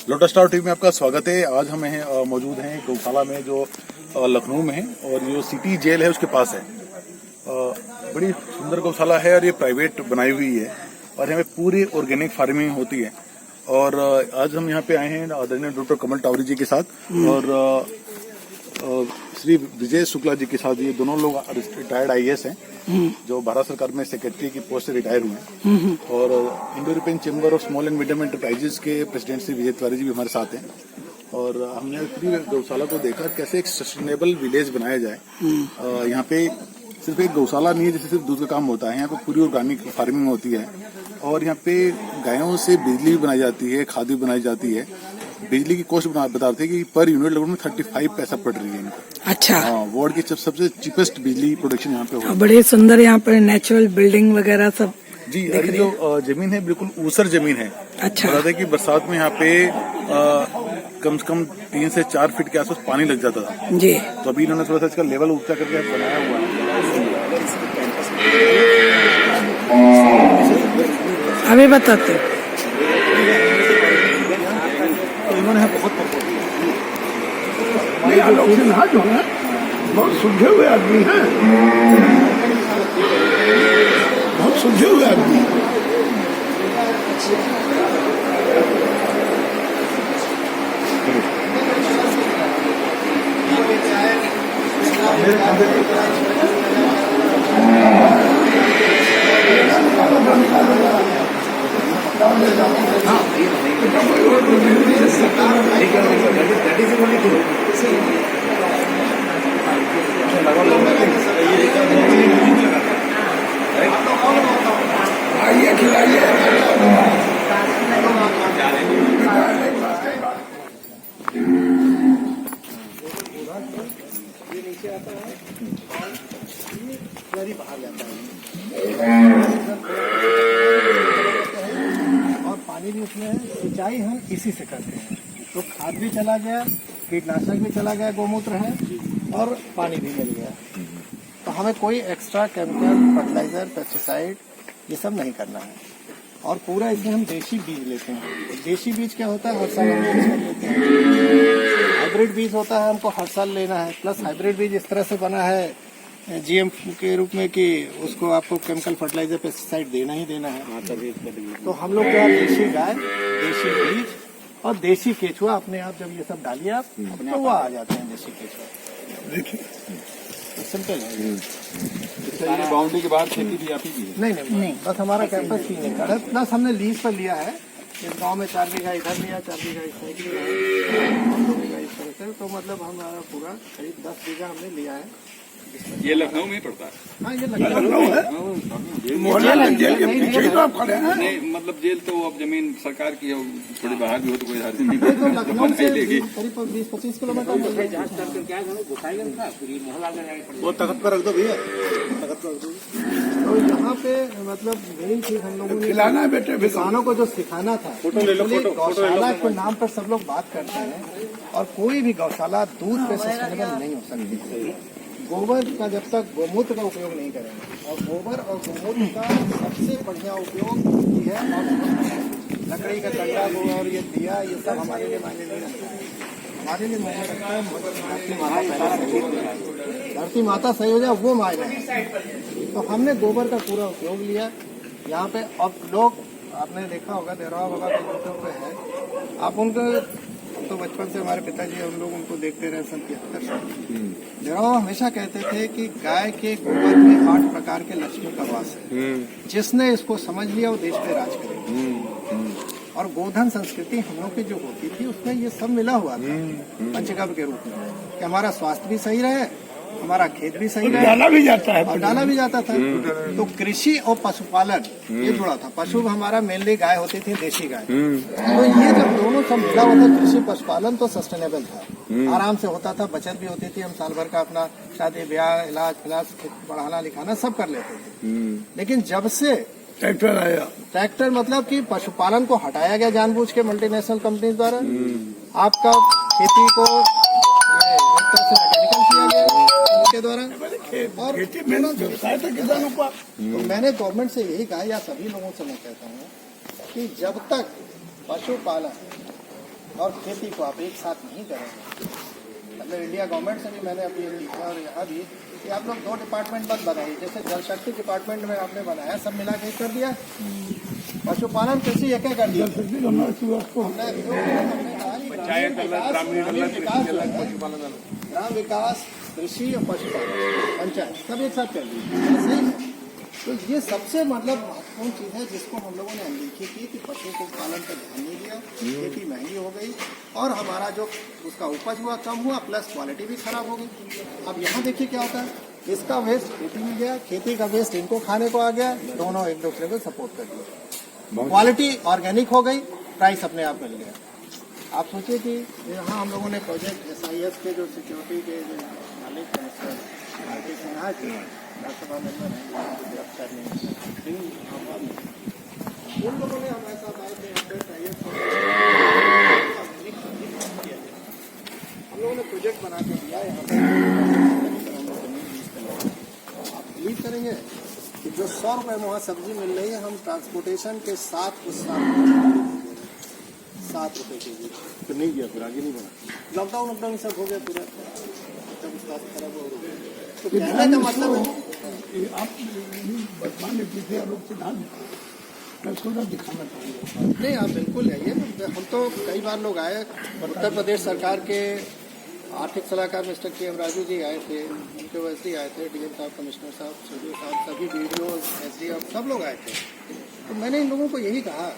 Lotus star TV में आपका स्वागत है। आज हम मौजूद हैं गौशाला में जो लखनऊ में है और जो सिटी जेल है उसके पास है। बड़ी सुंदर गौशाला है और ये प्राइवेट बनाई हुई है और यहाँ पे पूरी ऑर्गेनिक फार्मिंग होती है। और आज हम यहाँ पे आए हैं आदरणीय डॉक्टर कमल टावरी जी के साथ और श्री विजय शुक्ला जी के साथ। ये दोनों लोग रिटायर्ड IAS हैं जो भारत सरकार में सेक्रेटरी की पोस्ट से रिटायर हुए हैं। और Indo European chamber of small and medium enterprises के प्रेसिडेंट श्री विजय तिवारी जी भी हमारे साथ हैं। और हमने पूरी गौशाला को देखा कैसे एक सस्टेनेबल विलेज बनाया जाए। यहाँ पे सिर्फ एक गौशाला नहीं है जैसे सिर्फ दूध का काम होता है, यहाँ पे पूरी ऑर्गेनिक फार्मिंग होती है और यहाँ पे गायों से बिजली भी बनाई जाती है, खाद भी बनाई जाती है। बिजली की कॉस्ट बताते हैं कि पर यूनिट लगभग में 35 पैसा पड़ रही है इनको। अच्छा, हाँ, वर्ल्ड की सबसे चीपेस्ट बिजली प्रोडक्शन यहाँ पे हो रही है। बड़े सुंदर यहाँ पर नेचुरल बिल्डिंग वगैरह सब जी। अरे जो जमीन है बिल्कुल ऊसर जमीन है। अच्छा, बताते हैं कि बरसात में यहाँ पे कम से कम 3 से 4 फीट के आसपास पानी लग जाता था जी। तो अभी इन्होंने थोड़ा सा इसका लेवल ऊंचा करके बनाया हुआ है। अभी बताते तो इन्होंने बहुत जो है बहुत सुलझे हुए आदमी हैं, बहुत सुलझे हुए आदमी हैं। आइए खिलाइए। और पानी भी उसमें है, सिंचाई हम इसी से करते हैं। तो खाद भी चला गया, कीटनाशक भी चला गया, गौमूत्र है और पानी भी मिल गया। तो हमें कोई एक्स्ट्रा केमिकल, फर्टिलाइजर, पेस्टिसाइड ये सब नहीं करना है। और पूरा इसमें हम देशी बीज लेते हैं। देशी बीज क्या होता है, हर साल हम यूज कर लेते हैं। हाइब्रिड बीज होता है, हमको हर साल लेना है। प्लस हाइब्रिड बीज इस तरह से बना है GM के रूप में कि उसको आपको केमिकल, फर्टिलाइजर, पेस्टिसाइड देना ही देना है। तो हम लोग क्या, देशी गाय, देशी बीज और देशी केचुआ अपने आप जब ये सब डालिए आप तो वो आ जाते हैं देशी केचुआ। देखिए सिंपल है। बाउंड्री के बाहर खेती भी आती है? नहीं, बस हमारा कैंपस 3 एकड़ है। प्लस हमने लीज पर लिया है। इस गांव में 4 बीघा इधर लिया, 4 बीघा इस साइड लिया है, 2 बीघा इस तरह से। तो मतलब हमारा पूरा करीब 10 बीघा हमने लिया है। ये लखनऊ में ही पड़ता है? हाँ, ये लखनऊ है, मोहल्ला जेल के पीछे ही तो आप खड़े हैं। नहीं, मतलब जेल तो अब जमीन सरकार की है, थोड़ी बाहर भी हो तो कोई हर्ज नहीं। तो लखनऊ से लेगी करीब 20-25 किलोमीटर। वो तख्त पर रख दो भैया, तख्त पर रख दो। तो यहाँ पे मतलब मेन चीज हम लोगों ने खिलाना है बेटे, किसानों को जो सिखाना था। गौशाला के नाम पर सब लोग बात करते हैं और कोई भी गौशाला दूध पे सस्टेनेबल नहीं हो सकती। गोबर का जब तक गौमूत्र का उपयोग नहीं करेंगे, और गोबर और गौमूत्र का सबसे बढ़िया उपयोग ये है। और लकड़ी का कंडा और ये दिया, ये सब हमारे लिए मायने नहीं रखता है। हमारे लिए मायने रखता है धरती माता सही हो जाए, वो मायने है। तो हमने गोबर का पूरा उपयोग लिया यहाँ पे। अब लोग, आपने देखा होगा देवराव बाबा के यूट्यूब पे है, आप उनको तो बचपन से हमारे पिताजी हम लोग उनको देखते रहे 77 साल। देवराव हमेशा कहते थे कि गाय के गोबर में 8 प्रकार के लक्ष्मी का वास है। जिसने इसको समझ लिया वो देश पे राज करेगा। और गोधन संस्कृति हम लोग की जो होती थी उसमें ये सब मिला हुआ था पंचगव्य के रूप में, कि हमारा स्वास्थ्य भी सही रहे, हमारा खेत भी सही रहे, डाला भी जाता है और डाला भी जाता था। तो कृषि और पशुपालन ये जुड़ा था। पशु हमारा मेनली गाय होती थी, देशी गाय। तो ये जब दोनों सब मिला हुआ था, कृषि पशुपालन तो सस्टेनेबल था, आराम से होता था, बचत भी होती थी। हम साल भर का अपना शादी ब्याह, इलाज फिलाज, पढ़ाना लिखाना सब कर लेते थे। लेकिन जब से ट्रैक्टर आया, ट्रैक्टर मतलब कि पशुपालन को हटाया गया जानबूझ के मल्टीनेशनल कंपनी द्वारा, आपका खेती को एक तरह से मैकेनिकल किया गया के द्वारा। और खेती मेहनत व्यवसाय था किसानों का। तो मैंने गवर्नमेंट से यही कहा, या सभी लोगों से मैं कहता हूँ कि जब तक पशुपालन और खेती को आप एक साथ नहीं करेंगे। मतलब इंडिया गवर्नमेंट से भी मैंने अभी लिखा और यहाँ भी कि आप लोग 2 डिपार्टमेंट मत बनाइए। जैसे जल शक्ति डिपार्टमेंट में आपने बनाया, सब मिला के कर दिया। पशुपालन कृषि एक कर दिया। ग्राम विकास, कृषि और पशुपालन, पंचायत सब एक साथ कर दिया। सही है। तो ये सबसे मतलब महत्वपूर्ण चीज़ है जिसको हम लोगों ने अनदेखी की कि पशु को पालन पर ध्यान नहीं दिया, खेती महंगी हो गई और हमारा जो उसका उपज हुआ कम हुआ, प्लस क्वालिटी भी खराब हो गई। अब यहाँ देखिए क्या होता है, इसका वेस्ट खेती में गया, खेती का वेस्ट इनको खाने को आ गया, दोनों एक दूसरे को सपोर्ट कर दिया। क्वालिटी ऑर्गेनिक हो गई, प्राइस अपने आप मिल गया। आप सोचिए कि यहाँ हम लोगों ने प्रोजेक्ट SIS के जो सिक्योरिटी के जो मालिक हैं RK सिन्हा जी, राज्यसभा मेंबर हैं, अफसर नहीं, उन लोगों ने हमारे साथ आए थे। हम लोगों ने प्रोजेक्ट बना के दिया यहाँ पे। आप बिलीव करेंगे कि जो 100 रुपये में वहाँ सब्जी मिल रही है, हम ट्रांसपोर्टेशन के साथ उस 7 रुपये के जी तो नहीं गया, फिर आगे नहीं बढ़ा। लॉकडाउन सब हो गया पूरा, तब उसका खराब हो गया। तो कहने का मतलब है आप वर्तमान में पीछे आरोप सिद्धांत उसको ना दिखाना चाहिए। नहीं, आप बिल्कुल आइए। हम तो कई बार लोग आए, उत्तर प्रदेश सरकार के आर्थिक सलाहकार मिस्टर KM राजू जी आए थे, उनके OSD आए थे, DM साहब, कमिश्नर साहब, CDO साहब, सभी BDO, SDO सब लोग आए थे। तो मैंने इन लोगों को यही कहा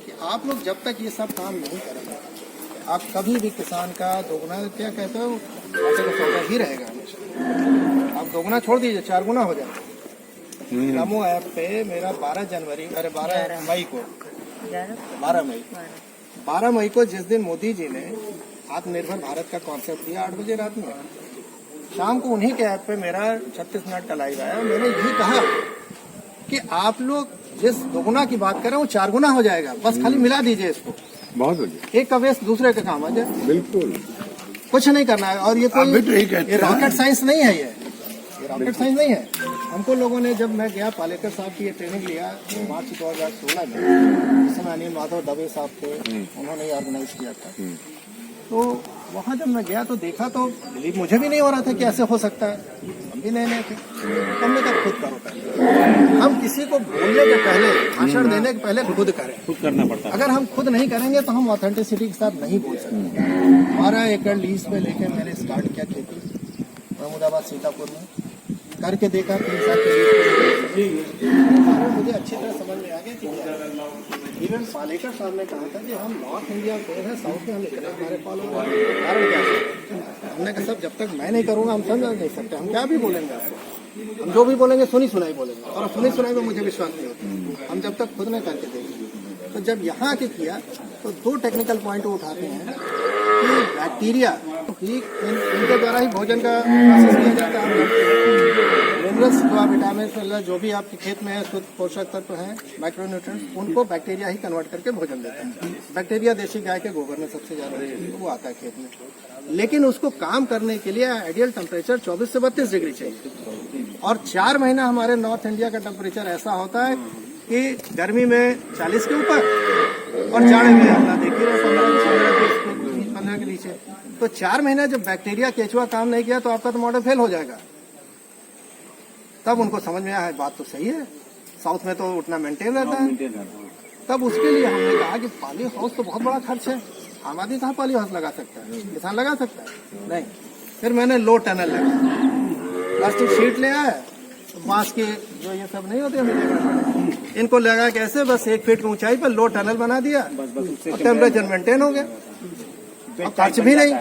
कि आप लोग जब तक ये सब काम नहीं करेंगे, आप कभी भी किसान का दोगुना क्या कहते हो, आटे का सौदा ही रहेगा हमेशा। आप दोगुना छोड़ दीजिए, 4 गुना हो जाएगा। नमो ऐप पे मेरा 12 मई को जिस दिन मोदी जी ने आत्मनिर्भर भारत का कॉन्सेप्ट दिया 8 बजे रात में, शाम को उन्हीं के ऐप पे मेरा 36 मिनट का लाइव आया। मैंने यही कहा कि आप लोग जिस दोगुना की बात कर रहे हैं वो 4 गुना हो जाएगा, बस खाली मिला दीजिए इसको। बहुत बढ़िया, एक का वेस्ट दूसरे का काम आ जाए, बिल्कुल कुछ नहीं करना है। और ये आप भी तो यही कोई कहते ये हैं। रॉकेट साइंस नहीं है, ये रॉकेट साइंस नहीं है। हमको लोगों ने, जब मैं गया पालेकर साहब की ये ट्रेनिंग लिया मार्च 2016 में, जिस समय अनिल माधव दवे साहब थे, उन्होंने ऑर्गेनाइज किया था। तो वहाँ जब मैं गया तो देखा तो बिलीव मुझे भी नहीं हो रहा था कि ऐसे हो सकता है। हम भी नए थे, हमने कहा खुद करो पहले। हम किसी को बोलने के पहले, भाषण देने के पहले खुद करें, खुद करना पड़ता है। अगर हम खुद नहीं करेंगे तो हम ऑथेंटिसिटी के साथ नहीं बोल सकते। 12 एकड़ लीज पे लेके मैंने स्टार्ट किया खेती महमूदाबाद सीतापुर में, करके देखा 3 साल के लिए मुझे अच्छी तरह समझ में आ गया कि इवन पालेकर साहब ने कहा था कि हम नॉर्थ इंडिया फेल है, साउथ में हम इतने हमारे फॉलो कारण क्या है। हमने कहा सब जब तक मैं नहीं करूँगा हम समझ नहीं सकते, हम क्या भी बोलेंगे आपको, हम जो भी बोलेंगे सुनी सुनाई बोलेंगे, और सुनी सुनाई में मुझे विश्वास नहीं होता। हम जब तक खुद नहीं करके देंगे। तो जब यहाँ के किया तो 2 टेक्निकल पॉइंट उठाते हैं कि बैक्टीरिया इनके द्वारा ही भोजन का प्रोसेस किया जाता है। मिनरल्स जो विटामिन जो भी आपके खेत में है, शुद्ध पोषक तत्व हैं, माइक्रोन्यूट्रिएंट्स, उनको बैक्टीरिया ही कन्वर्ट करके भोजन देता है। बैक्टीरिया देशी गाय के गोबर में सबसे ज्यादा वो आता है खेत में, लेकिन उसको काम करने के लिए आइडियल टेम्परेचर 24 से 32 डिग्री चाहिए। और 4 महीना हमारे नॉर्थ इंडिया का टेम्परेचर ऐसा होता है कि गर्मी में 40 के ऊपर और जाड़े में अपना देखिए 15 के नीचे। तो 4 महीना जब बैक्टीरिया केचुआ काम नहीं किया तो आपका तो मॉडल फेल हो जाएगा। तब उनको समझ में आया बात तो सही है, साउथ में तो उतना मेंटेन रहता है। तब उसके लिए हमने कहा कि पाली हाउस तो बहुत बड़ा खर्च है, आम आदमी कहाँ पाली हाउस लगा सकता है, किसान लगा सकता है नहीं। फिर मैंने लो टनल लगा, प्लास्टिक शीट ले आया, बांस के जो ये सब नहीं होते हमें, इनको लगा के ऐसे बस 1 फीट की ऊंचाई पर लो टनल बना दिया और टेम्परेचर मेंटेन हो गया। और खर्च भी नहीं,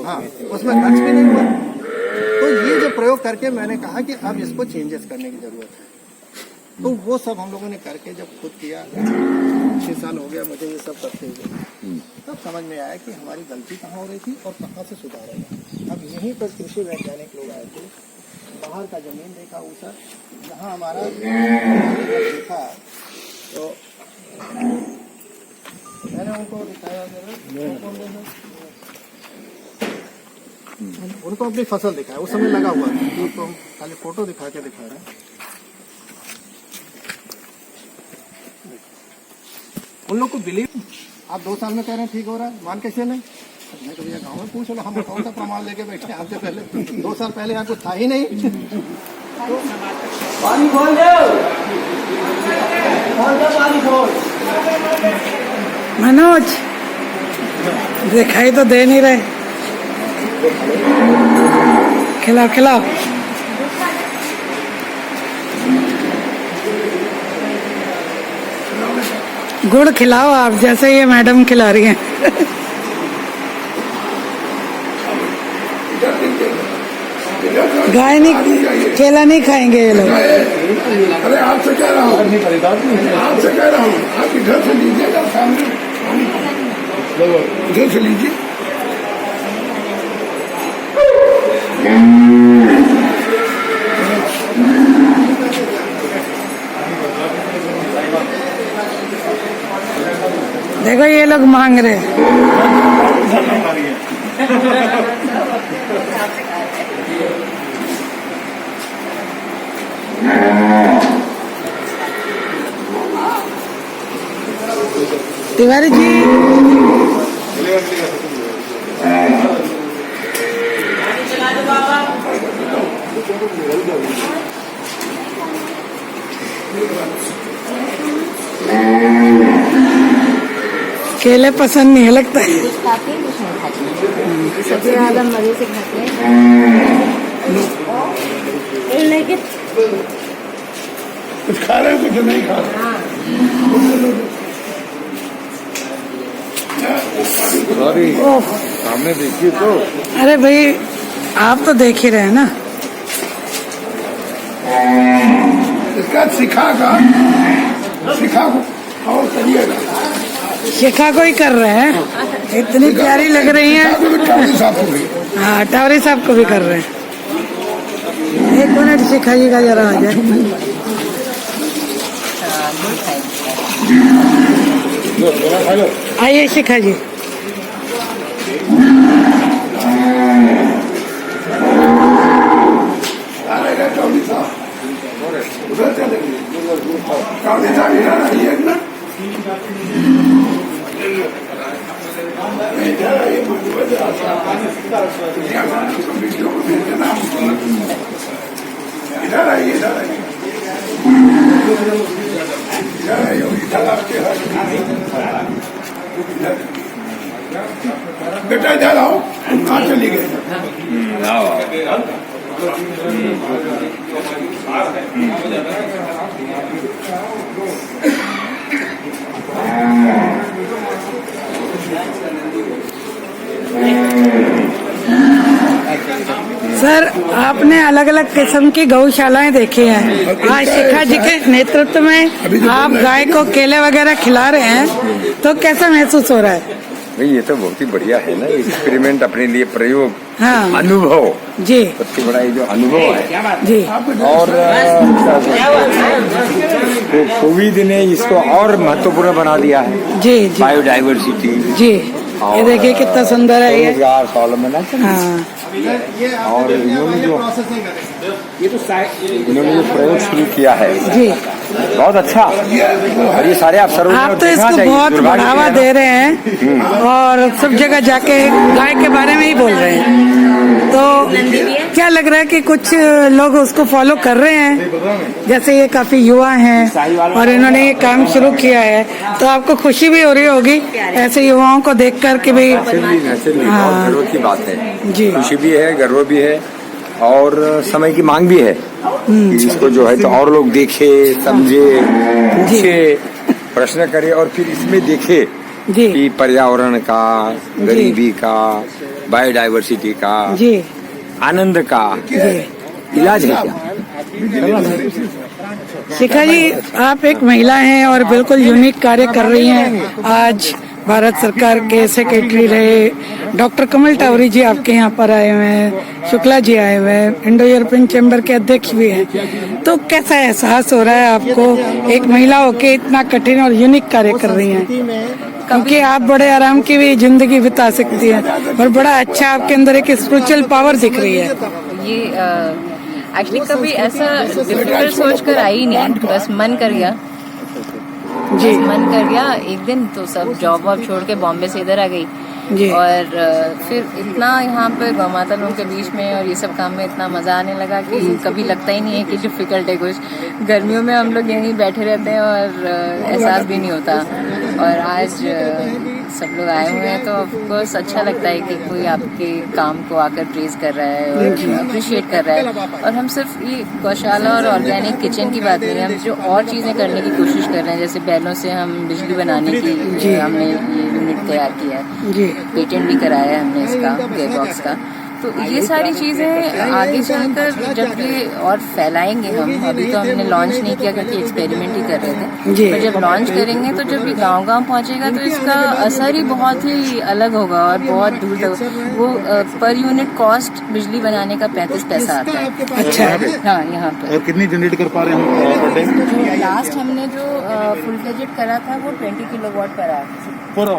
हाँ उसमें खर्च भी नहीं हुआ। तो ये जो प्रयोग करके मैंने कहा कि अब इसको चेंजेस करने की जरूरत है। तो वो सब हम लोगों ने करके जब खुद किया, 6 साल हो गया मुझे ये सब करते हुए, तब समझ में आया कि हमारी गलती कहाँ हो रही थी और कहाँ से सुधारेगा। अब यहीं पर कृषि वैज्ञानिक लोग आए थे, बाहर का जमीन देखा ऊसर, जहाँ हमारा देखा तो मैंने उनको दिखाया, उनको अपनी फसल दिखाया, उस समय लगा हुआ था, तो हम खाली फोटो दिखा के दिखा रहे हैं। उन लोग को बिलीव आप 2 साल में कह रहे हैं ठीक हो रहा है, मान कैसे नहीं? मैं तो भैया गाँव में पूछ लो, हम कौन सा प्रमाण लेके बैठे हैं आपसे पहले? 2 साल पहले यहाँ कुछ था ही नहीं। पानी खोल दो, पानी खोल। मनोज दिखाई तो दे नहीं रहे, खिलाओ खिलाओ। गुड़ खिलाओ आप, जैसे ये मैडम खिला रही हैं। गाय नहीं, केला नहीं खाएंगे ये लोग। अरे आपसे कह रहा हूँ, आपसे कह रहा हूँ, आप इधर से लीजिएगा, सामने इधर से लीजिए। देखो ये लोग मांग रहे हैं। तिवारी जी, केले पसंद नहीं है लगता है। कुछ खाते हैं, कुछ नहीं खाते। सबसे ज्यादा मजे से खाते हैं। लेकिन कुछ खा रहे हो, कुछ नहीं खा रहे। सामने देखिए तो। अरे भाई आप तो देख ही रहे हैं ना। इसका सिखा को और करिएगा। शिखा को ही कर रहे हैं, इतनी प्यारी लग रही हैं। हाँ, टावरी साहब को भी कर रहे हैं। 1 मिनट शिखा जी का जरा आ जाए। आइए शिखा जी। चौधरी साहब उधर चलेंगे, चौधरी साहब इधर आइए ना। इधर आइए, इधर आइए, इधर आइए, इधर आपके बेटा इधर आओ। कहाँ चली गए? सर आपने अलग अलग किस्म की गौशालाएं देखी हैं। आज शिखा जी के नेतृत्व में आप गाय को केले वगैरह खिला रहे हैं, तो कैसा महसूस हो रहा है? भाई ये तो बहुत ही बढ़िया है ना, एक्सपेरिमेंट अपने लिए, प्रयोग, हाँ अनुभव जी, सबसे बड़ा ये जो अनुभव है। जी। और कोविड ने इसको और महत्वपूर्ण बना दिया है। जी जी, बायोडाइवर्सिटी जी। ये देखिए कितना सुंदर है ये। रोजगार स्वावलंबन। हाँ, और इन्होंने जो प्रयोग शुरू किया है जी, बहुत अच्छा। और ये सारे अफसरों आप तो इसको बहुत बढ़ावा दे रहे हैं और सब जगह जाके गाय के बारे में ही बोल रहे हैं। तो क्या लग रहा है कि कुछ लोग उसको फॉलो कर रहे हैं? जैसे ये काफी युवा हैं और इन्होंने ये काम शुरू किया है, तो आपको खुशी भी हो रही होगी ऐसे युवाओं को देख कर के भी। बहुत गर्व की बात है जी, खुशी भी है, गर्व भी है और समय की मांग भी है कि इसको जो है तो और लोग देखे, समझे, पूछे, प्रश्न करे और फिर इसमें देखे कि पर्यावरण का, गरीबी का, बायोडाइवर्सिटी का, जी, आनंद का इलाज है क्या। शिखा जी आप एक महिला हैं और बिल्कुल यूनिक कार्य कर रही हैं। आज भारत सरकार के सेक्रेटरी रहे डॉक्टर कमल टावरी जी आपके यहाँ पर आए हुए हैं, शुक्ला जी आए हुए हैं, इंडो यूरोपियन चैम्बर के अध्यक्ष भी हैं। तो कैसा एहसास हो रहा है आपको एक महिला होके इतना कठिन और यूनिक कार्य कर रही हैं? क्योंकि आप बड़े आराम की भी जिंदगी बिता सकती हैं और बड़ा अच्छा आपके अंदर एक स्पिरिचुअल पावर दिख रही है। ये एक्चुअली कभी ऐसा डिफिकल्ट सोच कर आई नहीं, बस मन कर गया जी। बस मन कर गया एक दिन तो सब जॉब वॉब छोड़ के बॉम्बे से इधर आ गई। जी। और फिर इतना यहाँ पे गौ माता लोगों के बीच में और ये सब काम में इतना मजा आने लगा कि कभी लगता ही नहीं है कि डिफिकल्ट है कुछ। गर्मियों में हम लोग यहीं बैठे रहते हैं और एहसास भी नहीं होता। और आज सब लोग आए हुए हैं तो ऑफकोर्स अच्छा लगता है कि कोई आपके काम को आकर प्रेज कर रहा है और अप्रिशिएट कर रहा है। और हम सिर्फ ये गौशाला और ऑर्गेनिक किचन की बात नहीं है, हम जो और चीजें करने की कोशिश कर रहे हैं, जैसे बैलों से हम बिजली बनाने की हमने ये यूनिट तैयार किया है, जी। पेटेंट भी कराया है हमने इसका गेयरबॉक्स का। तो ये सारी चीजें आगे चलकर जब ये और फैलाएंगे हम, अभी तो हमने लॉन्च नहीं किया क्योंकि एक्सपेरिमेंट ही कर रहे थे, जी। पर जब लॉन्च करेंगे तो जब ये गांव-गांव पहुंचेगा तो इसका असर ही बहुत ही अलग होगा और बहुत दूर तक। वो पर यूनिट कॉस्ट बिजली बनाने का 35 पैसा आता है। अच्छा। हाँ, यहाँ पे और कितनी जनरेट कर पा रहे हैं हम पर डे? लास्ट हमने जो फुल फ्लेजेड करा था वो 20 किलोवाट पर आवर और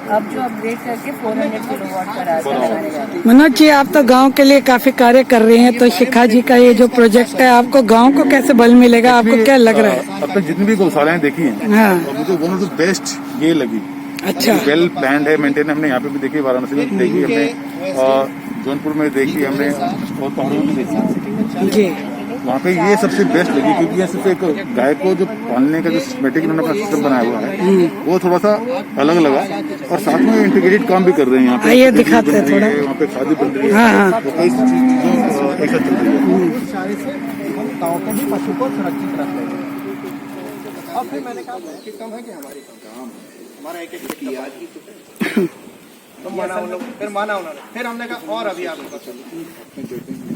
अब जो अपग्रेड करके 400 kilowatt per hour. Manoj ji, आप तो गांव के लिए काफी कार्य कर रहे हैं, तो शिखा जी का ये जो प्रोजेक्ट है, आपको गांव को कैसे बल मिलेगा, आपको क्या लग रहा है? अब तक जितनी भी गौशालाएं देखी हैं, हाँ। और मुझे वन ऑफ द बेस्ट ये लगी। अच्छा। वेल प्लान्ड है, मेंटेन। हमने यहाँ पे भी देखी, वाराणसी में देखी हमने, जौनपुर में देखी हमने, और पहाड़ों में देखी जी। वहाँ पे ये सबसे बेस्ट लगी, क्योंकि ये सिर्फ एक गाय को जो पालने का जो सिस्टमेटिक इन्होंने अपना सिस्टम बनाया हुआ है वो थोड़ा सा अलग लगा। और साथ में इंटीग्रेटेड काम भी कर रहे हैं यहाँ पे। आइए दिखाते हैं थोड़ा। वहाँ पे खादी बन रही है। हाँ, हाँ। तो कई चीजें एक साथ चल रही है। सारे से हम गाँव के भी पशु को सुरक्षित रख लेंगे। और फिर मैंने कहा कि कम है कि हमारी काम हमारा एक तो माना उन लोग, फिर माना उन्होंने। फिर हमने कहा और अभी आप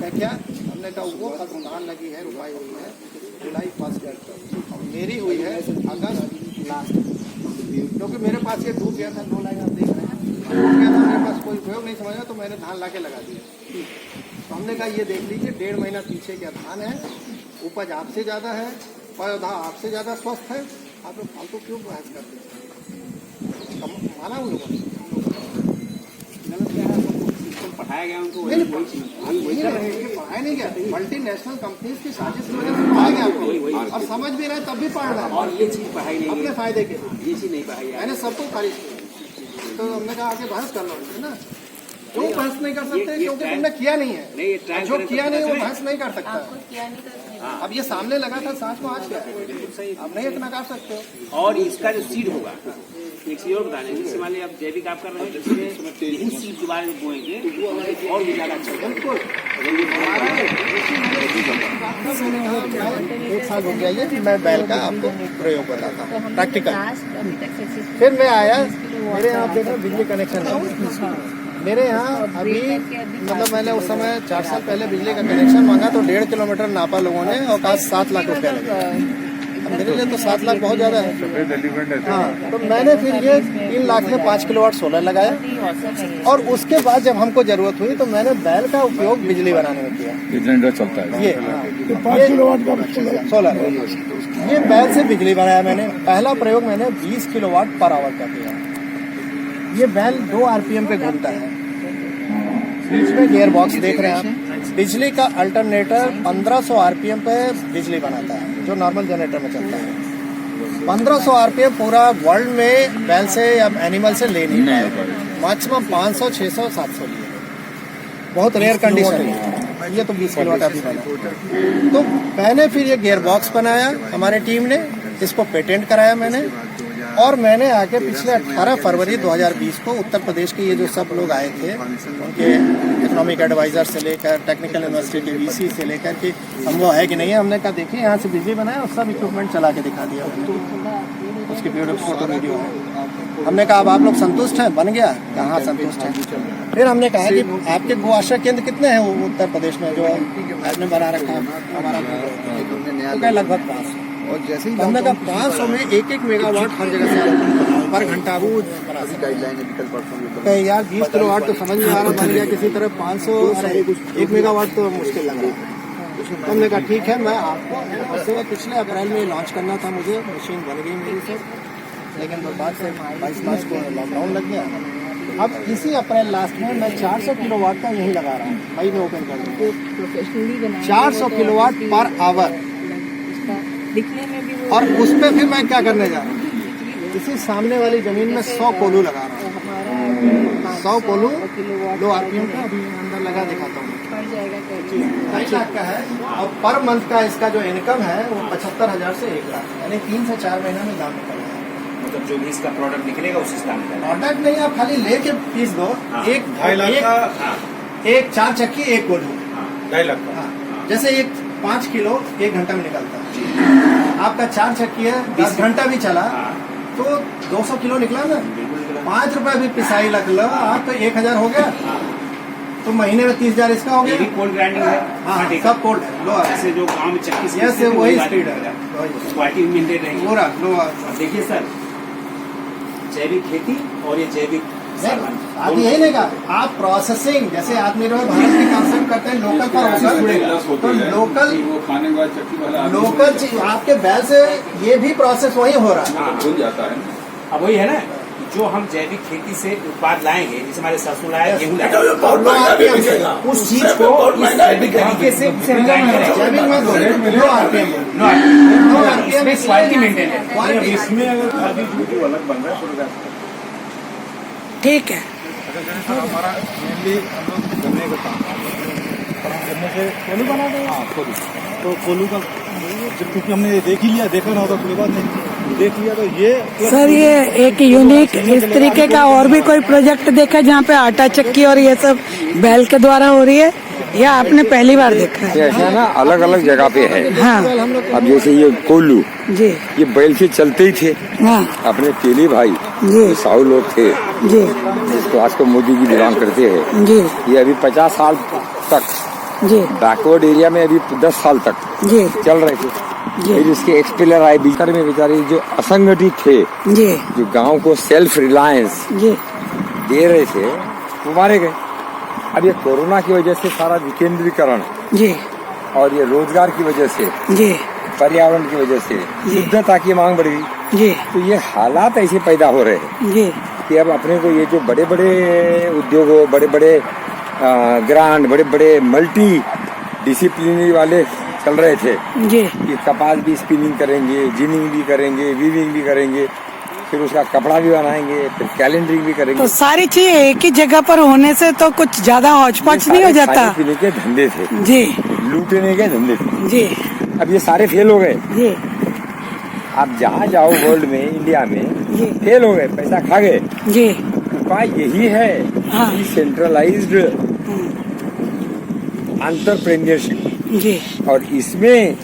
क्या हमने कहा वो धान लगी है, रुपाई हुई है जुलाई 1 और मेरी हुई है अगस्त लास्ट, क्योंकि मेरे पास ये डूब गया था। 2 लाइन आप देख रहे हैं, डूब गया था, मेरे पास कोई उपयोग नहीं समझा तो मैंने धान लाके लगा दिया। तो हमने कहा ये देख लीजिए 1.5 महीना पीछे क्या धान है, उपज आपसे ज़्यादा है, पौधा आपसे ज़्यादा स्वस्थ है, आप लोग फालतू क्यों बहस करते हैं? माना उन लोगों ने पढ़ाया गया उनको पढ़ाया नहीं गया। मल्टीनेशनल कंपनीज की साजिश की वजह से पढ़ाया गया आपको, और समझ भी रहे तब भी पढ़ रहे हैं। और ये चीज पढ़ाई नहीं अपने फायदे के लिए ये चीज नहीं पढ़ाई मैंने सबको खारिज किया। तो हमने कहा आगे बहस कर लो है ना, क्यों बहस नहीं कर सकते? क्योंकि तुमने किया नहीं है, जो किया नहीं वो बहस नहीं कर सकता। अब ये सामने लगा था सांच को, आज क्या है, अब नहीं इतना कर सकते हो। और इसका जो सीड होगा, एक चीज और बता दें, जैसे मान लिया आप जैविक आप कर रहे हैं, इसमें यही सीड दोबारा बोएंगे और भी ज्यादा अच्छा होगा। एक साल हो गया ये मैं बैल का आपको प्रयोग बताता हूँ प्रैक्टिकल। फिर मैं आया, मेरे यहाँ देखो बिजली कनेक्शन है। मेरे यहाँ अभी मतलब मैंने उस समय 4 साल पहले बिजली का कनेक्शन मांगा तो 1.5 किलोमीटर नापा लोगों ने और कहा 7 लाख रुपया लगेगा। मेरे लिए तो 7 लाख बहुत ज्यादा है। हाँ, तो मैंने फिर ये 3 लाख में 5 किलोवाट सोलर लगाया। और उसके बाद जब हमको जरूरत हुई तो मैंने बैल का उपयोग बिजली बनाने में किया। जनरेटर चलता है ये 5 किलोवाट का सोलर, ये बैल से बिजली बनाया मैंने। पहला प्रयोग मैंने 20 किलोवाट पर आवर का किया। ये बैल 2 RPM पे घूमता है। बीच में गियर बॉक्स देख रहे हैं आप। बिजली का अल्टरनेटर 1500 RPM पे बिजली बनाता है, जो नॉर्मल जनरेटर में चलता है। 1500 RPM पूरा वर्ल्ड में बैल से या एनिमल से ले नहीं पाए, मैक्सिमम 500, 600, 700 लिए, बहुत रेयर कंडीशन है। ये तो 20 किलोवाट अभी बना। तो मैंने फिर ये गियर बॉक्स बनाया, हमारे टीम ने इसको पेटेंट कराया मैंने। और मैंने आके पिछले 18 फरवरी 2020 को उत्तर प्रदेश के ये जो सब लोग आए थे, उनके इकोनॉमिक एडवाइजर से लेकर टेक्निकल यूनिवर्सिटी VC से लेकर के हम वो है कि नहीं है, हमने कहा देखिए यहाँ से बिजली बनाया और सब इक्विपमेंट चला के दिखा दिया। उसकी ब्यूटीफुल फोटो वीडियो है। हमने कहा अब आप लोग संतुष्ट हैं? बन गया? कहाँ संतुष्ट हैं? फिर हमने कहा कि आपके गो आश्रय केंद्र कितने हैं वो उत्तर प्रदेश में जो आपने बना रखा है हमारा? तो लगभग 500। और जैसे ही हमने कहा 500 में 1-1 मेगावाट हर जगह से पर घंटा रोज यार 20 किलोवाट तो समझ में आ रहा, बन गया किसी तरह 500 1 मेगावाट तो मुश्किल लग रहा है। तो हमने कहा ठीक है, मैं आपको पिछले अप्रैल में लॉन्च करना था, मुझे मशीन बन गई मेरी से, लेकिन तो बाद से 22 मार्च को लॉकडाउन लग गया। अब इसी अप्रैल लास्ट में मैं 400 किलोवाट का यही लगा रहा हूँ, मई में ओपन कर दूँ। 400 किलोवाट पर आवर दिखने में भी वो और उस पे फिर मैं क्या करने जा रहा हूँ, इसी सामने वाली जमीन में 100 कोल्हू लगा रहा हूँ। 100 कोल्हू लो आरपीएम का अभी अंदर लगा दिखाता हूँ। 2.5 लाख का है और पर मंथ का इसका जो इनकम है वो 75,000 से 1 लाख, यानी 3 से 4 महीना में दाम निकल रहा है। मतलब जो भी इसका प्रोडक्ट निकलेगा उसी दाम का प्रोडक्ट नहीं, आप खाली लेके पीस दो। एक 4 चक्की 1 कोल्हू 2.5 लाख का। हाँ, जैसे एक 5 किलो 1 घंटा में निकलता है, आपका 4 चक्की है 10 घंटा भी चला तो 200 किलो निकला ना। 5 रुपए भी पिसाई लग लो आप तो 1,000 हो गया, तो महीने में 30,000 इसका हो ये भी गया। कोल्ड ग्राइंडिंग है। हाँ, सब कोल्ड है, लो ऐसे जो गांव में चक्की से यस वही स्पीड है क्वालिटी मेंटेन रहेगी पूरा लो। और देखिए सर, जैविक खेती और ये जैविक आप यही नहीं कहा, आप प्रोसेसिंग जैसे आत्मनिर्भर भारत की कंसेप्ट करते हैं, लोकल फॉर वोकल, तो लोकल चीज आपके बैल से ये भी प्रोसेस वही हो रहा है। अब वही है ना, जो हम जैविक खेती से उत्पाद लाएंगे, जैसे हमारे सरसों लाए, गेहूं लाए, उस चीज को इस जैविक तरीके से उसे हम ग्राइंड करेंगे। जैविक में लो आरपीएम, इसमें क्वालिटी मेंटेन है। इसमें अगर खादी जो अलग बन रहा है थोड़ा। ठीक है। हमारा मेनली हम लोग गन्ने का काम गन्ने से कोलू बना दे। हाँ कोलू, तो कोलू का जब क्योंकि हमने देखा ना होता कोई बात नहीं, देख लिया तो ये सर ये एक यूनिक इस तरीके का और भी कोई प्रोजेक्ट देखा जहाँ पे आटा चक्की और ये सब बैल के द्वारा हो रही है, या आपने पहली बार देखा है? ऐसा ना अलग अलग जगह पे है। हाँ अब जैसे ये कोल्लू, जी ये बैल से चलते ही थे। हाँ अपने तेली भाई जी ये साहू लोग थे, जी जिसको आज को मोदी जी बिलोंग करते हैं। जी ये अभी 50 साल तक जी बैकवर्ड एरिया में, अभी 10 साल तक जी चल रहे थे। जी फिर इसके एक्सपेलर आए बीकर में, बेचारे जो असंगठित थे, जी जो गांव को सेल्फ रिलायंस जी दे रहे थे, वो मारे गए। अब ये कोरोना की वजह से सारा विकेंद्रीकरण जी और ये रोजगार की वजह से, जी पर्यावरण की वजह से शुद्धता की मांग बढ़ गई। जी तो ये हालात ऐसे पैदा हो रहे हैं जी कि अब अपने को ये जो बड़े बड़े उद्योगों, बड़े बड़े ग्रांड, बड़े बड़े मल्टी डिसिप्लिनरी वाले चल रहे थे जी कि कपास भी स्पिनिंग करेंगे, जिनिंग भी करेंगे, वीविंग भी करेंगे, फिर उसका कपड़ा भी बनाएंगे, फिर कैलेंडरिंग भी करेंगे। तो सारी चीजें एक ही जगह पर होने से तो कुछ ज्यादा हौच-पौच नहीं हो जाता? खाने पीने के धंधे थे जी लूटने के धंधे थे। जी अब ये सारे फेल हो गए। जी आप जहाँ जाओ वर्ल्ड में, इंडिया में जी फेल हो गए, पैसा खा गए। जी उपाय यही है हाँ। कि सेंट्रलाइज्ड एंटरप्रेन्योरशिप, जी और इसमें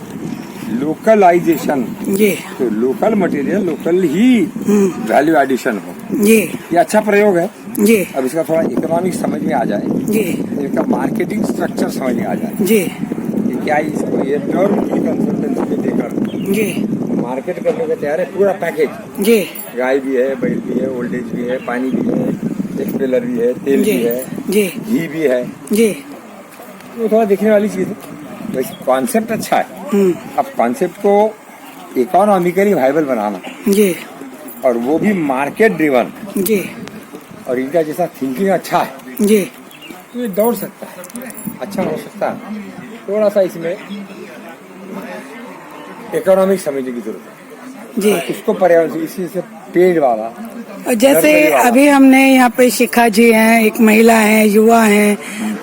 लोकलाइजेशन, जी तो लोकल मटेरियल, लोकल ही वैल्यू एडिशन हो। जी ये अच्छा प्रयोग है। जी अब इसका थोड़ा इकोनॉमिक समझ में आ जाए, जी इसका मार्केटिंग स्ट्रक्चर समझ में आ जाए जी कि क्या इसको ये टर्म की कंसल्टेंसी पे देकर जी मार्केट करने को तैयार है। पूरा पैकेज, जी गाय भी है, बैल भी है, ओल्डेज भी है, पानी भी है, एक्सपेलर भी है, तेल जी भी है, जी घी भी है। जी वो थोड़ा देखने वाली चीज है। वैसे कॉन्सेप्ट अच्छा है। अब कॉन्सेप्ट को इकोनॉमिकली वायबल बनाना, जी और वो भी मार्केट ड्रिवन, जी और इनका जैसा थिंकिंग अच्छा है जी तो ये दौड़ सकता है, अच्छा हो सकता है। थोड़ा सा इसमें इकोनॉमिक समझने की जरूरत है। जी उसको पर्यावरण से, इसी से पेड़ वाला। और जैसे अभी हमने यहाँ पे शिखा जी हैं, एक महिला हैं, युवा हैं,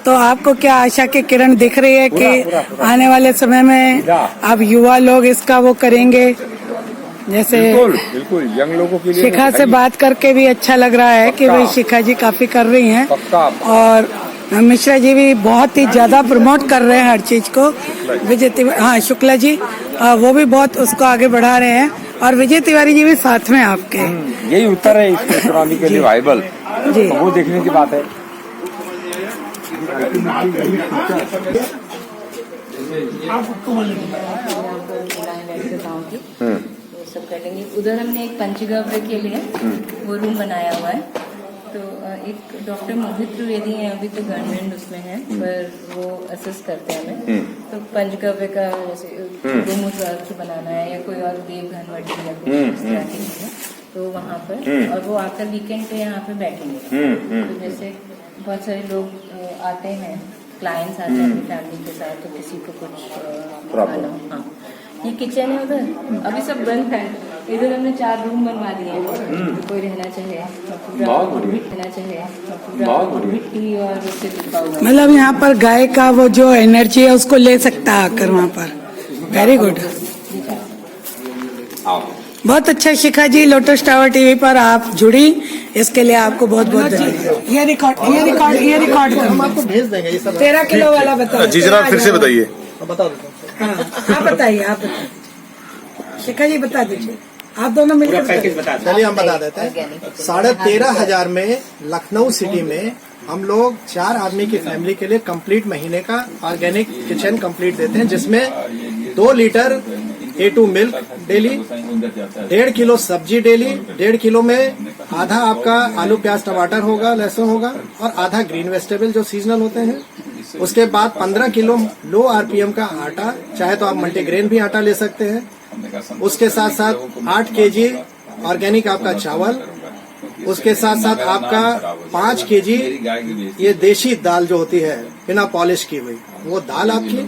तो आपको क्या आशा की किरण दिख रही है कि पूरा। आने वाले समय में अब युवा लोग इसका वो करेंगे? जैसे बिल्कुल बिल्कुल, यंग लोगों के लिए शिखा से बात करके भी अच्छा लग रहा है कि भाई शिखा जी काफी कर रही हैं, पक्का। और मिश्रा जी भी बहुत ही ज्यादा प्रमोट कर रहे हैं हर चीज को। विजय तिवारी, हाँ शुक्ला जी, वो भी बहुत उसको आगे बढ़ा रहे हैं, और विजय तिवारी जी भी साथ में आपके। यही उत्तर है इसके इकोनॉमिकली वायबल, जी तो वो देखने की बात है। सब कर लेंगे। उधर हमने एक पंचगव्य के लिए वो रूम बनाया हुआ है। तो एक डॉक्टर मोहित त्रिवेदी हैं, अभी तो गवर्नमेंट उसमें है, पर वो असिस्ट करते हैं हमें। तो पंचगव्य का जैसे गोमूत्र बनाना है या कोई और देवघन वटी या कुछ इस तरह की चीजें, तो वहाँ पर, और वो आकर वीकेंड पे यहाँ पे बैठेंगे। तो जैसे बहुत सारे लोग आते हैं, क्लाइंट्स आते हैं अपनी फैमिली के साथ, तो किसी को कुछ खाना, हाँ, ये किचन है उधर, अभी सब बंद है। इधर हमने 4 रूम बनवा दिए हैं, कोई रहना चाहे रहना चाहे मिट्टी और उससे लिपा हुआ है। मतलब यहाँ पर गाय का वो जो एनर्जी है उसको ले सकता है आकर वहाँ पर। वेरी गुड, बहुत अच्छा शिखा जी। लोटस टावर टीवी पर आप जुड़ी, इसके लिए आपको बहुत बहुत धन्यवाद। ये रिकॉर्ड हम आपको भेज देंगे ये सब। 13 किलो वाला बताओ जी जरा फिर से बताइए। बता देते हैं। हाँ, आप बताइए शिखा जी बता दीजिए, आप दोनों मिलकर पैकेज बता दें। चलिए हम बता देते हैं। 13,500 में लखनऊ सिटी में हम लोग 4 आदमी की फैमिली के लिए कंप्लीट महीने का ऑर्गेनिक किचन कंप्लीट देते हैं, जिसमें 2 litre A2 milk daily, 1.5 kilo सब्जी डेली, 1.5 किलो में आधा आपका आलू प्याज टमाटर होगा, लहसुन होगा, और आधा ग्रीन वेजिटेबल जो सीजनल होते हैं। उसके बाद 15 किलो लो RPM का आटा, चाहे तो आप मल्टीग्रेन भी आटा ले सकते हैं। उसके साथ साथ 8 kg ऑर्गेनिक आपका चावल, उसके साथ साथ आपका 5 kg ये देशी दाल जो होती है बिना पॉलिश की हुई, वो दाल आपकी,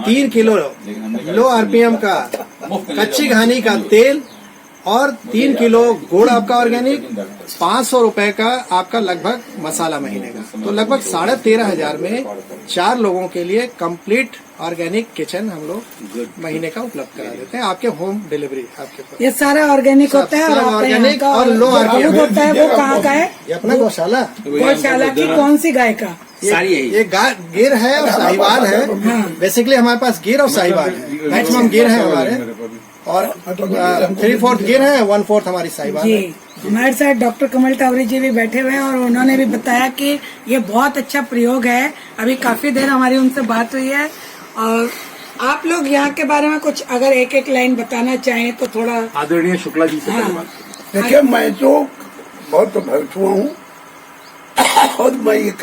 3 किलो लो RPM का कच्ची घानी का तेल, और 3 किलो गुड़ आपका ऑर्गेनिक, 500 रुपए का आपका लगभग मसाला महीने का। तो लगभग 13,500 में 4 लोगों के लिए कंप्लीट ऑर्गेनिक किचन हम लोग महीने का उपलब्ध करा देते हैं, आपके होम डिलीवरी आपके पास। ये सारा ऑर्गेनिक होता है, और ऑर्गेनिक और लो RPM होता है, वो कहाँ का है? ये अपना गौशाला की कौन सी गाय का? सारी यही ये गिर है और साहिवाल है। बेसिकली हमारे पास गिर और साहिवाल है, मैक्सिमम गिर है हमारे, और 3/4 गिर है, 1/4 हमारी साहिवाल जी। है। हमारे साथ डॉक्टर कमल टावरी जी भी बैठे हुए हैं, और उन्होंने भी बताया कि ये बहुत अच्छा प्रयोग है। अभी काफी देर हमारी उनसे बात हुई है, और आप लोग यहाँ के बारे में कुछ अगर एक लाइन बताना चाहें तो थोड़ा। आदरणीय शुक्ला जी से हाँ। देखिए, मैं तो बहुत प्रभावित हुआ हूँ, और मैं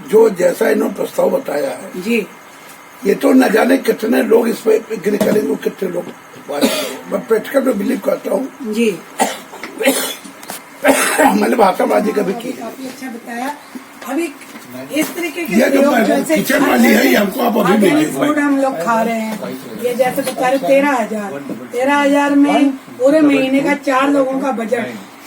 जो जैसा इन्होंने प्रस्ताव बताया है जी, ये तो न जाने कितने लोग इस पे एग्री करेंगे, कितने लोग बात करेंगे। मैं प्रैक्टिकल में बिलीव करता हूँ जी। मैंने भाषाबाजी कभी की है। काफी अच्छा बताया। अभी इस तरीके के ये जो प्रयोग जैसे किचन वाली है, ये हमको आप अभी ऑर्गेनिक भेजिए। फूड हम लोग खा रहे हैं, ये जैसे बता रहे 13,000 में पूरे महीने का 4 लोगों का बजट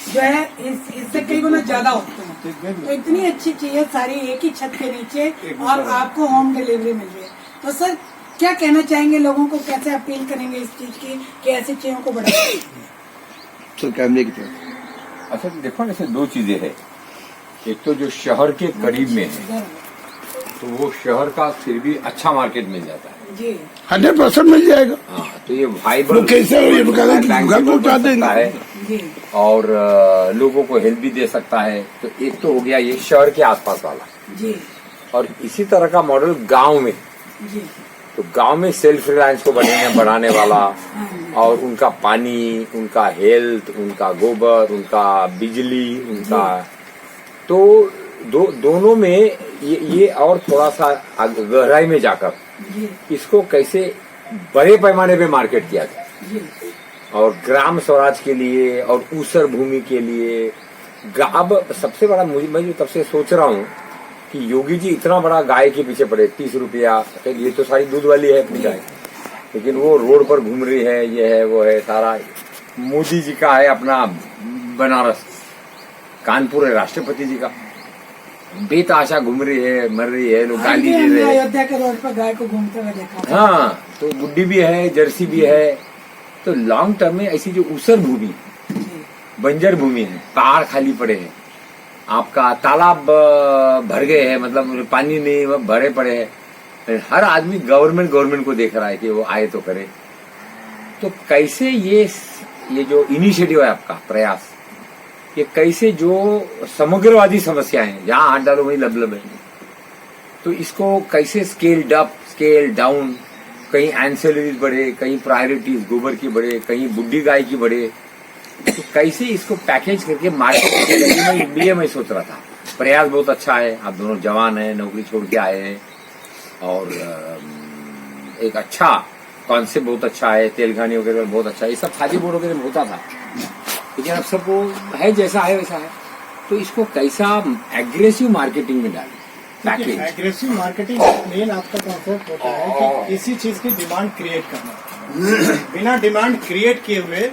जो है इससे कई गुना ज्यादा होता है। तो इतनी अच्छी चीजें सारी एक ही छत के नीचे, और आपको होम डिलीवरी मिल रही है। तो सर क्या कहना चाहेंगे लोगों को, कैसे अपील करेंगे इस चीज की कि ऐसी चीजों को बढ़ाएं? अच्छा देखो ना, ऐसे 2 चीजें हैं। एक तो जो शहर के करीब में है, तो वो शहर का फिर भी अच्छा मार्केट मिल जाता है जी, 100% मिल जाएगा। हाँ, तो ये वाइबल कैसे ये बताया कि घर पहुंचा देंगे है, जी, और लोगों को हेल्प भी दे सकता है। तो एक तो हो गया ये शहर के आसपास वाला, जी, और इसी तरह का मॉडल गांव में, जी, तो गांव में सेल्फ रिलायंस को बढ़ाने वाला, और उनका पानी, उनका हेल्थ, उनका गोबर, उनका बिजली, उनका, तो दोनों में ये और थोड़ा सा गहराई में जाकर जी, इसको कैसे बड़े पैमाने पे मार्केट किया जाए, जी, और ग्राम स्वराज के लिए और ऊसर भूमि के लिए। अब सबसे बड़ा मैं जो तब से सोच रहा हूँ कि योगी जी इतना बड़ा गाय के पीछे पड़े, 30 रुपया, ये तो सारी दूध वाली है अपनी गाय, लेकिन वो रोड पर घूम रही है, ये है वो है, सारा मोदी जी का है अपना बनारस, कानपुर है राष्ट्रपति जी का, बेतहाशा घूम रही है, मर रही है, लोग गाली दे रहे हैं। अयोध्या के रोड पर गाय को घूमते हुए देखा। हाँ, तो गुड्डी भी है, जर्सी भी है। तो लॉन्ग टर्म में ऐसी जो ऊसर भूमि, बंजर भूमि है, पहाड़ खाली पड़े हैं, आपका तालाब भर गए हैं, मतलब पानी नहीं भरे पड़े हैं, हर आदमी गवर्नमेंट को देख रहा है कि वो आए तो करे। तो कैसे ये जो इनिशिएटिव है आपका प्रयास, ये कैसे जो समग्रवादी समस्या है, जहां हाथ डालो वही लबलब है, तो इसको कैसे स्केल अप स्केल डाउन, कहीं एंसेलरीज बढ़े, कहीं प्रायोरिटीज गोबर की बढ़े, कहीं बुड्ढी गाय की बढ़े, तो कैसे इसको पैकेज करके मार्केट के लिए मैं सोच रहा था। प्रयास बहुत अच्छा है, आप दोनों जवान हैं, नौकरी छोड़ के आए हैं, और एक अच्छा कॉन्सेप्ट बहुत अच्छा है, तेलघानी वगैरह बहुत अच्छा है, ये सब खादी बोर्ड वगैरह में होता था, लेकिन अब सब वो है जैसा है वैसा है। तो इसको कैसा एग्रेसिव मार्केटिंग में डालें, एग्रेसिव मार्केटिंग मेन आपका कॉन्सेप्ट होता है कि किसी चीज की डिमांड क्रिएट करना। बिना डिमांड क्रिएट किए हुए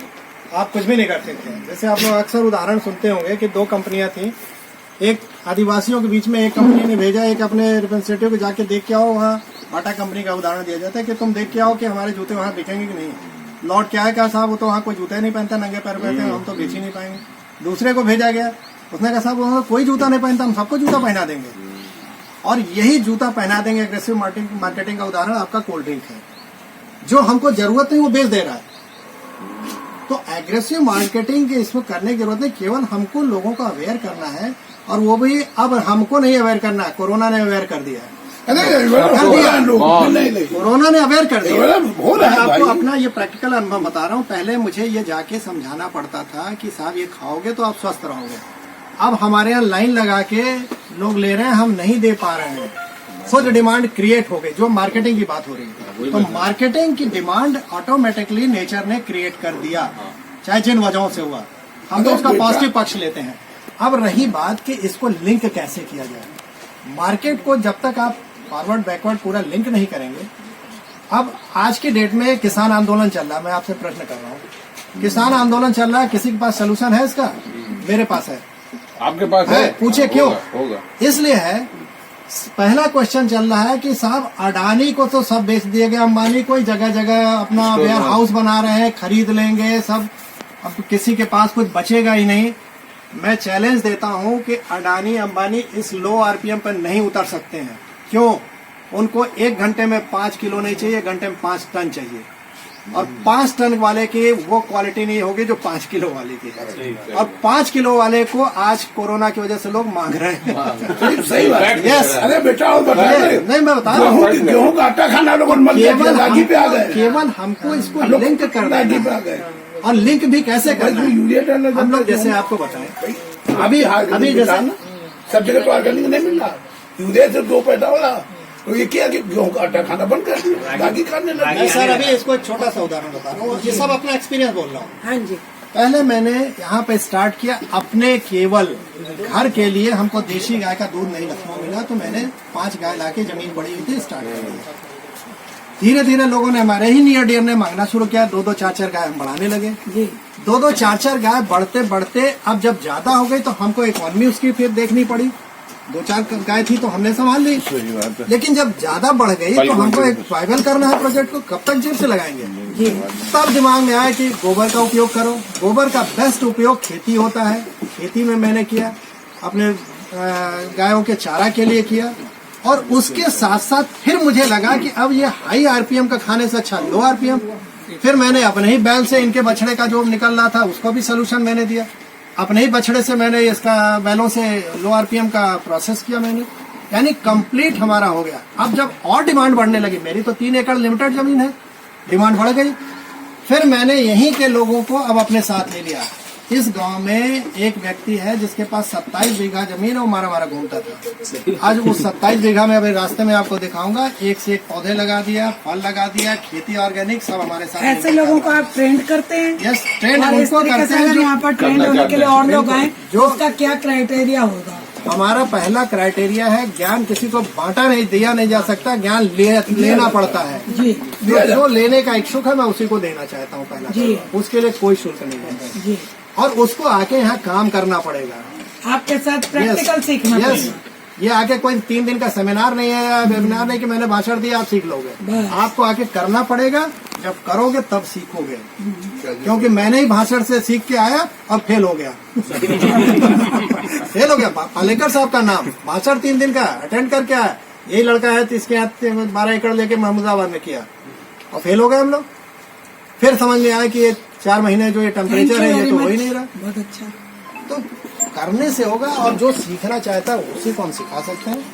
आप कुछ भी नहीं कर सकते हैं। जैसे आप लोग अक्सर उदाहरण सुनते होंगे कि 2 कंपनियां थी, एक आदिवासियों के बीच में एक कंपनी ने भेजा, एक अपने रिप्रेजेंटेटिव को जाके देख के आओ, वहाँ बाटा कंपनी का उदाहरण दिया जाता है कि तुम देख के आओ कि हमारे जूते वहाँ बिकेंगे कि नहीं। लौट के आया क्या साहब, वो तो वहाँ कोई जूते नहीं पहनता, नंगे पैर पहनते हैं, हम तो बेच ही नहीं पाएंगे। दूसरे को भेजा गया, उसने कहा साहब वहाँ कोई जूता नहीं पहनता, हम सबको जूता पहना देंगे। और यही जूता पहना देंगे एग्रेसिव मार्केटिंग का उदाहरण आपका कोल्ड ड्रिंक है, जो हमको जरूरत नहीं वो बेच दे रहा है। तो एग्रेसिव मार्केटिंग के इसमें करने की जरूरत नहीं, केवल हमको लोगों को अवेयर करना है। और वो भी अब हमको नहीं अवेयर करना है, कोरोना ने अवेयर कर दिया है। कोरोना ने अवेयर कर दिया। मैं आपको अपना ये प्रैक्टिकल अनुभव बता रहा हूँ। पहले मुझे ये जाके समझाना पड़ता था कि साहब ये खाओगे तो आप स्वस्थ रहोगे। अब हमारे यहाँ लाइन लगा के लोग ले रहे हैं, हम नहीं दे पा रहे हैं, खुद डिमांड क्रिएट हो गई। जो मार्केटिंग की बात हो रही है, तो मार्केटिंग की डिमांड ऑटोमेटिकली नेचर ने क्रिएट कर दिया, चाहे जिन वजहों से हुआ। हम तो उसका पॉजिटिव पक्ष लेते हैं। अब रही बात कि इसको लिंक कैसे किया जाए मार्केट को, जब तक आप फॉरवर्ड बैकवर्ड पूरा लिंक नहीं करेंगे। अब आज की डेट में किसान आंदोलन चल रहा है, मैं आपसे प्रश्न कर रहा हूँ, किसान आंदोलन चल रहा है, किसी के पास सोल्यूशन है इसका? मेरे पास है, आपके पास है? पूछे क्यों? होगा। इसलिए है, पहला क्वेश्चन चल रहा है कि साहब अडानी को तो सब बेच दिए गए, अंबानी को जगह जगह अपना वेयर हाउस बना रहे हैं, खरीद लेंगे सब, अब किसी के पास कुछ बचेगा ही नहीं। मैं चैलेंज देता हूं कि अडानी अंबानी इस लो आरपीएम पर नहीं उतर सकते हैं। क्यों? उनको 1 घंटे में 5 किलो नहीं चाहिए, 1 घंटे में 5 टन चाहिए। और 5 टन वाले की वो क्वालिटी नहीं होगी जो 5 किलो वाले की है। और 5 किलो वाले को आज कोरोना की वजह से लोग मांग रहे हैं। सही बात। यस, अरे बेटा और बता रहे नहीं मैं बता रहा हूँ, गेहूं का आटा खाना लोगों ने पे आ गए। केवल हमको इसको लिंक करना है। और लिंक भी कैसे करना है? यूरिया डालना, हम लोग जैसे आपको बताएं, अभी जैसे सब जगह तो ऑर्गेनिक नहीं मिल रहा, यूरिया से 2 पैदा हो रहा। तो ये क्या कि गेहूं का आटा खाना बंद कर दिया, बाकी खाने लगे। सर अभी इसको एक छोटा सा उदाहरण बता रहा हूँ, ये सब अपना एक्सपीरियंस बोल रहा हूँ। हाँ जी। पहले मैंने यहाँ पे स्टार्ट किया अपने केवल घर के लिए, हमको देशी गाय का दूध नहीं लखनऊ मिला, तो मैंने 5 गाय लाके जमीन पड़ी हुई थी स्टार्ट कर दिया। धीरे धीरे लोगों ने, हमारे ही नियर डियर ने मांगना शुरू किया, 2-2 4-4 गाय हम बढ़ाने लगे। 2-2 4-4 गाय बढ़ते बढ़ते अब जब ज्यादा हो गई तो हमको इकोनॉमी उसकी फिर देखनी पड़ी। 2-4 गाय थी तो हमने संभाल ली, लेकिन जब ज्यादा बढ़ गई तो हमको एक वाइबल करना है प्रोजेक्ट को, कब तक जेब से लगाएंगे। तब दिमाग में आया कि गोबर का उपयोग करो। गोबर का बेस्ट उपयोग खेती होता है, खेती में मैंने किया, अपने गायों के चारा के लिए किया। और उसके साथ साथ फिर मुझे लगा कि अब ये हाई आरपीएम का खाने से अच्छा लो आरपीएम। फिर मैंने अपने ही बैल से इनके बछड़े का जो निकल रहा था उसको भी सोल्यूशन मैंने दिया। अपने ही बछड़े से मैंने इसका बैलों से लो आरपीएम का प्रोसेस किया मैंने, यानी कंप्लीट हमारा हो गया। अब जब और डिमांड बढ़ने लगी, मेरी तो 3 एकड़ लिमिटेड जमीन है, डिमांड बढ़ गई, फिर मैंने यहीं के लोगों को अब अपने साथ ले लिया। इस गांव में एक व्यक्ति है जिसके पास 27 बीघा जमीन और मारा घूमता था। आज उस 27 बीघा में, अभी रास्ते में आपको दिखाऊंगा, एक से एक पौधे लगा दिया, फल लगा दिया, खेती ऑर्गेनिक सब हमारे साथ। ऐसे लोगों को आप ट्रेंड करते हैं? यस, ट्रेंड और इस उनको तरीके करते से हैं अगर जो यहाँ पर ट्रेंड होने के लिए और लोग आए, जो जो उसका क्या क्राइटेरिया होगा? हमारा पहला क्राइटेरिया है, ज्ञान किसी को बांटा नहीं, दिया नहीं जा सकता, ज्ञान लेना पड़ता है जी। जो लेने का इच्छुक है मैं उसी को देना चाहता हूँ पहला जी। उसके लिए कोई शुल्क नहीं है जी। और उसको आके यहाँ काम करना पड़ेगा, आपके साथ प्रैक्टिकल सीखना यस। पड़ेगा। ये आके कोई 3 दिन का सेमिनार नहीं है या वेबिनार नहीं कि मैंने भाषण दिया आप सीख लोगे। आपको आके करना पड़ेगा, जब करोगे तब सीखोगे। क्योंकि मैंने ही भाषण से सीख के आया और फेल हो गया। फेल हो गया। पालेकर साहब का नाम, भाषण 3 दिन का अटेंड करके आया, यही लड़का है तो इसके हाथ 12 एकड़ लेके महमूदाबाद में किया और फेल हो गए हम लोग। फिर समझ में आया कि ये 4 महीने जो ये टेम्परेचर है ये तो हो ही नहीं रहा। बहुत अच्छा। तो करने से होगा, और जो सीखना चाहता है उसी को हम सिखा सकते हैं।